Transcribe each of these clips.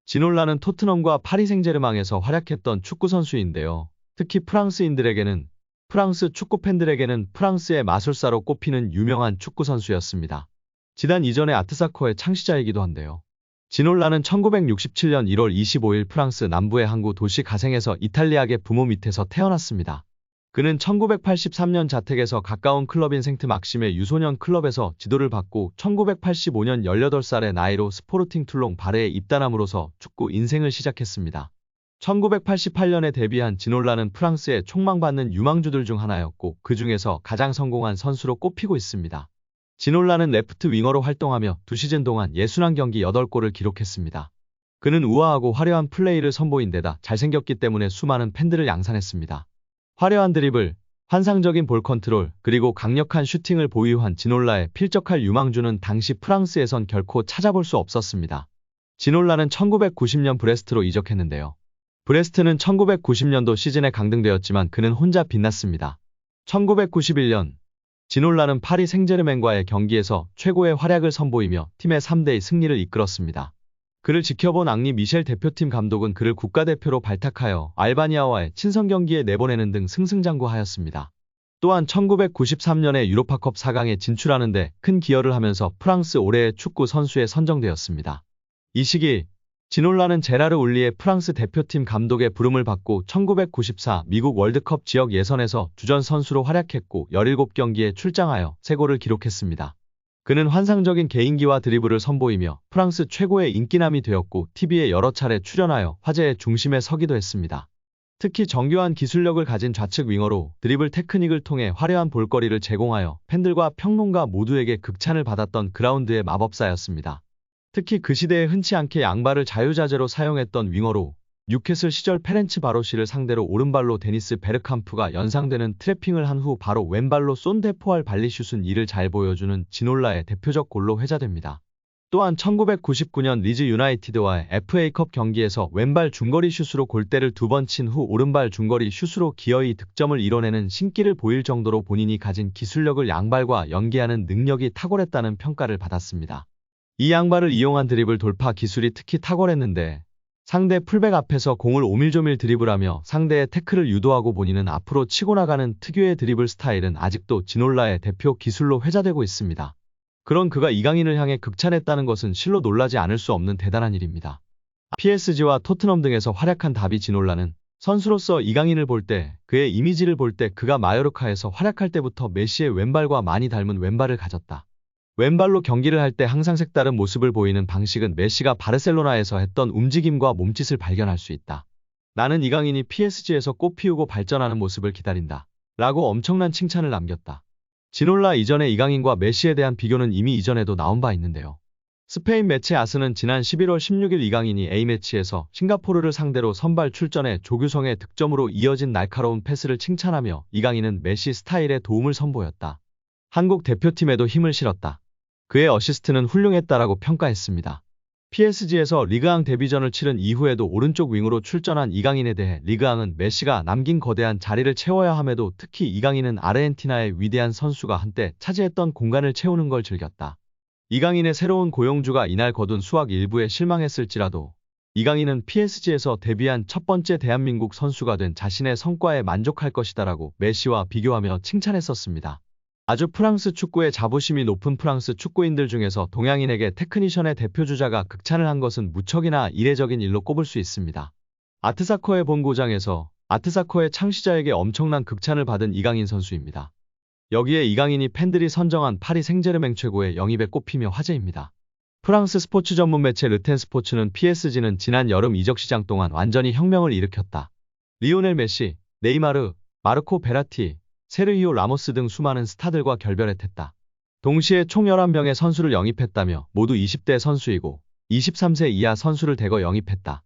지놀라는 토트넘과 파리 생제르맹에서 활약했던 축구 선수인데요. 특히 프랑스 축구 팬들에게는 프랑스의 마술사로 꼽히는 유명한 축구 선수였습니다. 지단 이전의 아트사커의 창시자이기도 한데요. 지놀라는 1967년 1월 25일 프랑스 남부의 항구 도시 가생에서 이탈리아계 부모 밑에서 태어났습니다. 그는 1983년 자택에서 가까운 클럽인 생트 막심의 유소년 클럽에서 지도를 받고 1985년 18살의 나이로 스포르팅 툴롱 바레에 입단함으로써 축구 인생을 시작했습니다. 1988년에 데뷔한 지놀라는 프랑스의 촉망받는 유망주들 중 하나였고 그 중에서 가장 성공한 선수로 꼽히고 있습니다. 지놀라는 레프트 윙어로 활동하며 2시즌 동안 61경기 8골을 기록했습니다. 그는 우아하고 화려한 플레이를 선보인 데다 잘생겼기 때문에 수많은 팬들을 양산했습니다. 화려한 드리블, 환상적인 볼 컨트롤, 그리고 강력한 슈팅을 보유한 지놀라의 필적할 유망주는 당시 프랑스에선 결코 찾아볼 수 없었습니다. 지놀라는 1990년 브레스트로 이적했는데요. 브레스트는 1990년도 시즌에 강등되었지만 그는 혼자 빛났습니다. 1991년 지놀라는 파리 생제르맹과의 경기에서 최고의 활약을 선보이며 팀의 3대2 승리를 이끌었습니다. 그를 지켜본 앙리 미셸 대표팀 감독은 그를 국가대표로 발탁하여 알바니아와의 친선 경기에 내보내는 등 승승장구하였습니다. 또한 1993년에 유로파컵 4강에 진출하는 데 큰 기여를 하면서 프랑스 올해의 축구 선수에 선정되었습니다. 이 시기 지놀라는 제라르 울리의 프랑스 대표팀 감독의 부름을 받고 1994 미국 월드컵 지역 예선에서 주전 선수로 활약했고 17경기에 출장하여 3골을 기록했습니다. 그는 환상적인 개인기와 드리블을 선보이며 프랑스 최고의 인기남이 되었고 TV에 여러 차례 출연하여 화제의 중심에 서기도 했습니다. 특히 정교한 기술력을 가진 좌측 윙어로 드리블 테크닉을 통해 화려한 볼거리를 제공하여 팬들과 평론가 모두에게 극찬을 받았던 그라운드의 마법사였습니다. 특히 그 시대에 흔치 않게 양발을 자유자재로 사용했던 윙어로 뉴캐슬 시절 페렌츠 바로시를 상대로 오른발로 데니스 베르캄프가 연상되는 트래핑을 한 후 바로 왼발로 쏜 데포알 발리슛은 이를 잘 보여주는 지놀라의 대표적 골로 회자됩니다. 또한 1999년 리즈 유나이티드와의 FA컵 경기에서 왼발 중거리 슛으로 골대를 2번 친 후 오른발 중거리 슛으로 기어이 득점을 이뤄내는 신기를 보일 정도로 본인이 가진 기술력을 양발과 연계하는 능력이 탁월했다는 평가를 받았습니다. 이 양발을 이용한 드리블 돌파 기술이 특히 탁월했는데 상대 풀백 앞에서 공을 오밀조밀 드리블하며 상대의 태클을 유도하고 본인은 앞으로 치고 나가는 특유의 드리블 스타일은 아직도 지놀라의 대표 기술로 회자되고 있습니다. 그런 그가 이강인을 향해 극찬했다는 것은 실로 놀라지 않을 수 없는 대단한 일입니다. PSG와 토트넘 등에서 활약한 다비 지놀라는 선수로서 이강인을 볼 때, 그의 이미지를 볼 때 그가 마요르카에서 활약할 때부터 메시의 왼발과 많이 닮은 왼발을 가졌다. 왼발로 경기를 할 때 항상 색다른 모습을 보이는 방식은 메시가 바르셀로나에서 했던 움직임과 몸짓을 발견할 수 있다. 나는 이강인이 PSG에서 꽃 피우고 발전하는 모습을 기다린다. 라고 엄청난 칭찬을 남겼다. 지놀라 이전의 이강인과 메시에 대한 비교는 이미 이전에도 나온 바 있는데요. 스페인 매체 아스는 지난 11월 16일 이강인이 A매치에서 싱가포르를 상대로 선발 출전해 조규성의 득점으로 이어진 날카로운 패스를 칭찬하며 이강인은 메시 스타일의 도움을 선보였다. 한국 대표팀에도 힘을 실었다. 그의 어시스트는 훌륭했다라고 평가했습니다. PSG에서 리그앙 데뷔전을 치른 이후에도 오른쪽 윙으로 출전한 이강인에 대해 리그앙은 메시가 남긴 거대한 자리를 채워야 함에도 특히 이강인은 아르헨티나의 위대한 선수가 한때 차지했던 공간을 채우는 걸 즐겼다. 이강인의 새로운 고용주가 이날 거둔 수확 일부에 실망했을지라도 이강인은 PSG에서 데뷔한 첫 번째 대한민국 선수가 된 자신의 성과에 만족할 것이다라고 메시와 비교하며 칭찬했었습니다. 아주 프랑스 축구의 자부심이 높은 프랑스 축구인들 중에서 동양인에게 테크니션의 대표주자가 극찬을 한 것은 무척이나 이례적인 일로 꼽을 수 있습니다. 아트사커의 본고장에서 아트사커의 창시자에게 엄청난 극찬을 받은 이강인 선수입니다. 여기에 이강인이 팬들이 선정한 파리 생제르맹 최고의 영입에 꼽히며 화제입니다. 프랑스 스포츠 전문 매체 르텐 스포츠는 PSG는 지난 여름 이적 시장 동안 완전히 혁명을 일으켰다. 리오넬 메시, 네이마르, 마르코 베라티, 세르히오 라모스 등 수많은 스타들과 결별했다. 동시에 총 11명의 선수를 영입했다며 모두 20대 선수이고 23세 이하 선수를 대거 영입했다.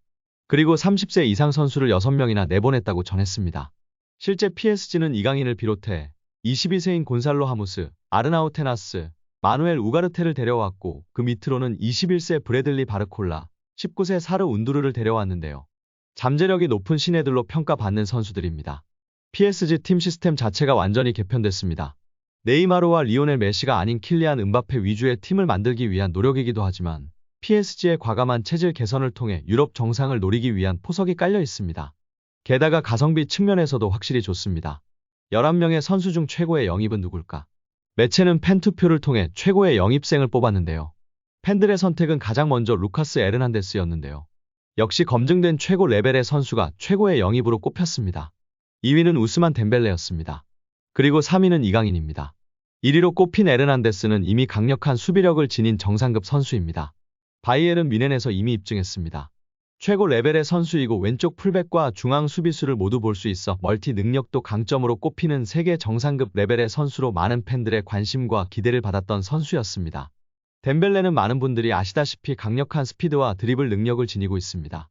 그리고 30세 이상 선수를 6명이나 내보냈다고 전했습니다. 실제 PSG는 이강인을 비롯해 22세인 곤살로 하무스, 아르나우 테나스, 마누엘 우가르테를 데려왔고 그 밑으로는 21세 브래들리 바르콜라, 19세 사르 운두르를 데려왔는데요. 잠재력이 높은 신예들로 평가받는 선수들입니다. PSG 팀 시스템 자체가 완전히 개편됐습니다. 네이마르와 리오넬 메시가 아닌 킬리안 음바페 위주의 팀을 만들기 위한 노력이기도 하지만 PSG의 과감한 체질 개선을 통해 유럽 정상을 노리기 위한 포석이 깔려 있습니다. 게다가 가성비 측면에서도 확실히 좋습니다. 11명의 선수 중 최고의 영입은 누굴까? 매체는 팬 투표를 통해 최고의 영입생을 뽑았는데요. 팬들의 선택은 가장 먼저 루카스 에르난데스였는데요. 역시 검증된 최고 레벨의 선수가 최고의 영입으로 꼽혔습니다. 2위는 우스만 덴벨레였습니다. 그리고 3위는 이강인입니다. 1위로 꼽힌 에르난데스는 이미 강력한 수비력을 지닌 정상급 선수입니다. 바이에른 뮌헨에서 이미 입증했습니다. 최고 레벨의 선수이고 왼쪽 풀백과 중앙 수비수를 모두 볼 수 있어 멀티 능력도 강점으로 꼽히는 세계 정상급 레벨의 선수로 많은 팬들의 관심과 기대를 받았던 선수였습니다. 덴벨레는 많은 분들이 아시다시피 강력한 스피드와 드리블 능력을 지니고 있습니다.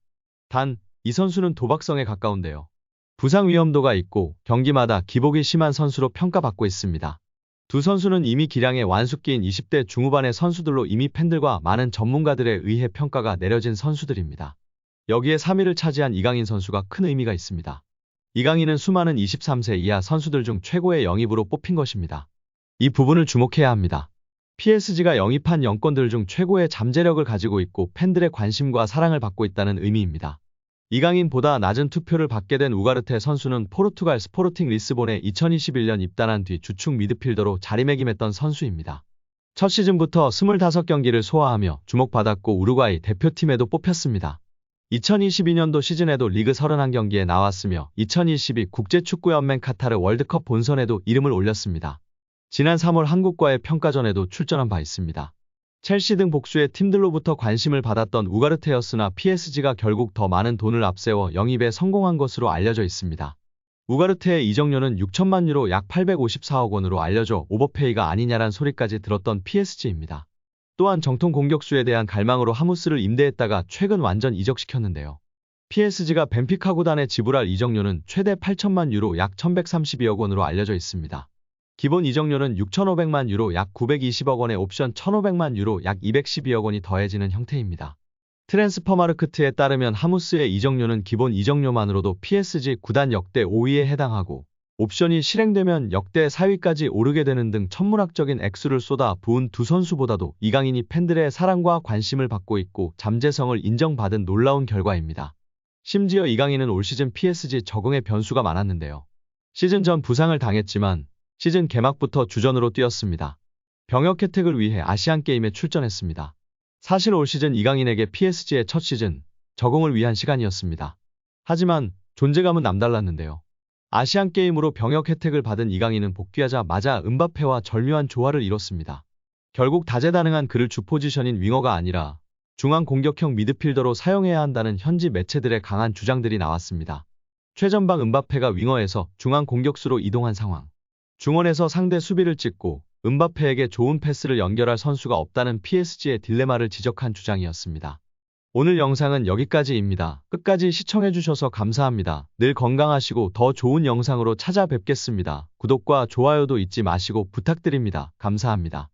단, 이 선수는 도박성에 가까운데요. 부상 위험도가 있고 경기마다 기복이 심한 선수로 평가받고 있습니다. 두 선수는 이미 기량의 완숙기인 20대 중후반의 선수들로 이미 팬들과 많은 전문가들에 의해 평가가 내려진 선수들입니다. 여기에 3위를 차지한 이강인 선수가 큰 의미가 있습니다. 이강인은 수많은 23세 이하 선수들 중 최고의 영입으로 뽑힌 것입니다. 이 부분을 주목해야 합니다. PSG가 영입한 영권들 중 최고의 잠재력을 가지고 있고 팬들의 관심과 사랑을 받고 있다는 의미입니다. 이강인보다 낮은 투표를 받게 된 우가르테 선수는 포르투갈 스포르팅 리스본에 2021년 입단한 뒤 주축 미드필더로 자리매김했던 선수입니다. 첫 시즌부터 25경기를 소화하며 주목받았고 우루과이 대표팀에도 뽑혔습니다. 2022년도 시즌에도 리그 31경기에 나왔으며 2022 국제축구연맹 카타르 월드컵 본선에도 이름을 올렸습니다. 지난 3월 한국과의 평가전에도 출전한 바 있습니다. 첼시 등 복수의 팀들로부터 관심을 받았던 우가르테였으나 PSG가 결국 더 많은 돈을 앞세워 영입에 성공한 것으로 알려져 있습니다. 우가르테의 이적료는 6천만 유로 약 854억 원으로 알려져 오버페이가 아니냐란 소리까지 들었던 PSG입니다. 또한 정통 공격수에 대한 갈망으로 하무스를 임대했다가 최근 완전 이적시켰는데요. PSG가 벤피카 구단에 지불할 이적료는 최대 8천만 유로 약 1132억 원으로 알려져 있습니다. 기본 이적료는 6,500만 유로 약 920억 원에 옵션 1,500만 유로 약 212억 원이 더해지는 형태입니다. 트랜스퍼마르크트에 따르면 하무스의 이적료는 기본 이적료만으로도 PSG 구단 역대 5위에 해당하고 옵션이 실행되면 역대 4위까지 오르게 되는 등 천문학적인 액수를 쏟아 부은 두 선수보다도 이강인이 팬들의 사랑과 관심을 받고 있고 잠재성을 인정받은 놀라운 결과입니다. 심지어 이강인은 올 시즌 PSG 적응에 변수가 많았는데요. 시즌 전 부상을 당했지만 시즌 개막부터 주전으로 뛰었습니다. 병역 혜택을 위해 아시안게임에 출전했습니다. 사실 올 시즌 이강인에게 PSG의 첫 시즌 적응을 위한 시간이었습니다. 하지만 존재감은 남달랐는데요. 아시안게임으로 병역 혜택을 받은 이강인은 복귀하자마자 은바페와 절묘한 조화를 이뤘습니다. 결국 다재다능한 그를 주 포지션인 윙어가 아니라 중앙 공격형 미드필더로 사용해야 한다는 현지 매체들의 강한 주장들이 나왔습니다. 최전방 은바페가 윙어에서 중앙 공격수로 이동한 상황. 중원에서 상대 수비를 찍고 은바페에게 좋은 패스를 연결할 선수가 없다는 PSG의 딜레마를 지적한 주장이었습니다. 오늘 영상은 여기까지입니다. 끝까지 시청해주셔서 감사합니다. 늘 건강하시고 더 좋은 영상으로 찾아뵙겠습니다. 구독과 좋아요도 잊지 마시고 부탁드립니다. 감사합니다.